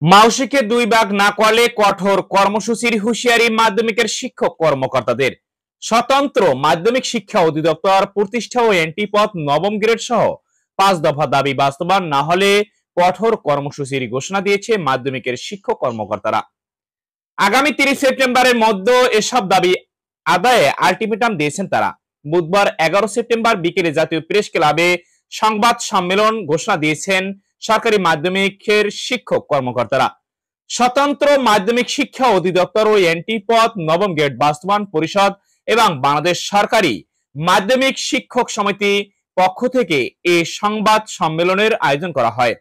মাওসিকে ২ ভাগ না করলে কঠোর কর্মসূচির হুঁশিয়ারি মাধ্যমিকের শিক্ষক কর্মকর্তাদের। স্বতন্ত্র মাধ্যমিক শিক্ষা অধিদপ্তর প্রতিষ্ঠা ও এন্ট্রি পদ নবম গ্রেড সহ ৫ দফা দাবি বাস্তবায়ন না হলে কঠোর কর্মসূচির ঘোষণা দিয়েছে মাধ্যমিকের শিক্ষক কর্মকর্তারা। আগামী ৩০ সেপ্টেম্বরের মধ্যে এসব দাবি আদায়ে আলটিমেটাম দিয়েছেন তারা। বুধবার ১১ সেপ্টেম্বর বিকেলে জাতীয় প্রেস ক্লাবে সংবাদ সম্মেলন ঘোষণা দিয়েছেন সরকারি মাধ্যমিকের শিক্ষক কর্মকর্তারা। স্বতন্ত্র মাধ্যমিক শিক্ষা অধিদপ্তর ও এন্ট্রি পদ নবম গ্রেড বাস্তবায়ন পরিষদ এবং বাংলাদেশ সরকারি মাধ্যমিক শিক্ষক সমিতি পক্ষ থেকে এই সংবাদ সম্মেলনের আয়োজন করা হয়।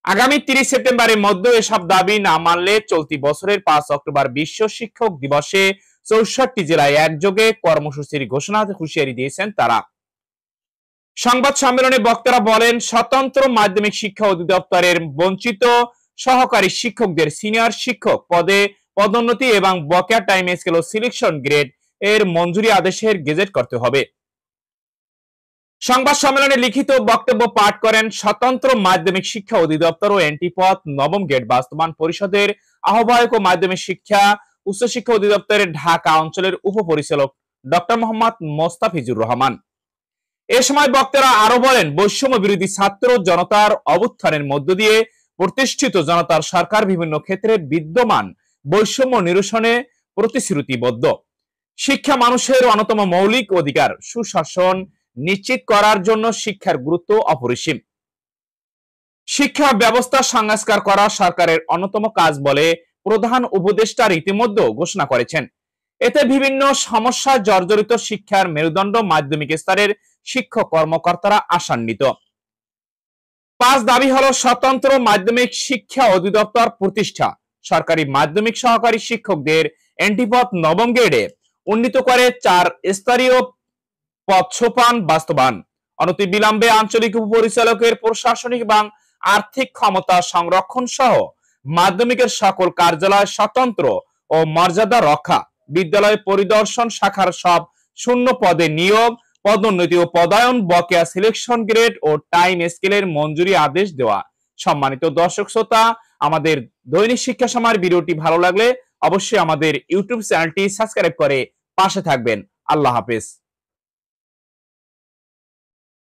আগামী ৩০ সেপ্টেম্বরের মধ্যে এসব দাবি না মানলে চলতি বছরের ৫ অক্টোবর বিশ্ব শিক্ষক দিবসে ৬৪ জেলায় একযোগে কর্মসূচির ঘোষণা হুঁশিয়ারি দিয়েছেন তারা। সংবাদ সম্মেলনে বক্তারা বলেন, স্বতন্ত্র মাধ্যমিক শিক্ষা অধিদপ্তরের বঞ্চিত সহকারী শিক্ষকদের সিনিয়র শিক্ষক পদে পদোন্নতি এবং বকেয়া টাইম স্কেল ও সিলেকশন গ্রেড এর মঞ্জুরি আদেশের গেজেট করতে হবে। সংবাদ সম্মেলনে লিখিত বক্তব্য পাঠ করেন স্বতন্ত্র মাধ্যমিক শিক্ষা অধিদপ্তর ও এন্ট্রি পদ নবম গ্রেড বাস্তবায়ন পরিষদের আহ্বায়ক ও মাধ্যমিক শিক্ষা উচ্চশিক্ষা অধিদপ্তরের ঢাকা অঞ্চলের উপপরিচালক ডক্টর মোহাম্মদ মোস্তাফিজুর রহমান। এ সময় বক্তারা আরো বলেন, বৈষম্য বিরোধী ছাত্র জনতার অভ্যুত্থানের মধ্য দিয়ে প্রতিষ্ঠিত জনতার সরকার বিভিন্ন ক্ষেত্রে বিদ্যমান বৈষম্য নিরসনে প্রতিশ্রুতিবদ্ধ। শিক্ষা মানুষের অন্যতম মৌলিক অধিকার, সুশাসন নিশ্চিত করার জন্য শিক্ষার গুরুত্ব অপরিসীম। শিক্ষা ব্যবস্থা সংস্কার করা সরকারের অন্যতম কাজ বলে প্রধান উপদেষ্টা ইতিমধ্যে ঘোষণা করেছেন। এতে বিভিন্ন সমস্যায় জর্জরিত শিক্ষার মেরুদণ্ড মাধ্যমিক স্তরের শিক্ষক কর্মকর্তারা আশান্বিত। ৫ দাবি হলো স্বতন্ত্র মাধ্যমিক শিক্ষা অধিদপ্তর প্রতিষ্ঠা, সরকারি মাধ্যমিক সহকারী শিক্ষকদের এন্ট্রি পদ নবম গ্রেডে উন্নীত করে ৪ স্তরীয় পদ সোপান বাস্তবায়ন, অনতিবিলম্বে আঞ্চলিক উপপরিচালকের প্রশাসনিক এবং আর্থিক ক্ষমতা সংরক্ষণ সহ মাধ্যমিকের সকল কার্যালয় স্বতন্ত্র ও মর্যাদা রক্ষা, বিদ্যালয় পরিদর্শন শাখার সব শূন্য পদে নিয়োগ, পদোন্নতি ও পদায়ন, বকেয়া সিলেকশন গ্রেড ও টাইম স্কেলের মঞ্জুরি আদেশ দেওয়া। সম্মানিত দর্শক শ্রোতা, আমাদের দৈনিক শিক্ষা সময়ের ভিডিওটি ভালো লাগলে অবশ্যই আমাদের ইউটিউব চ্যানেলটি সাবস্ক্রাইব করে পাশে থাকবেন। আল্লাহ হাফেজ।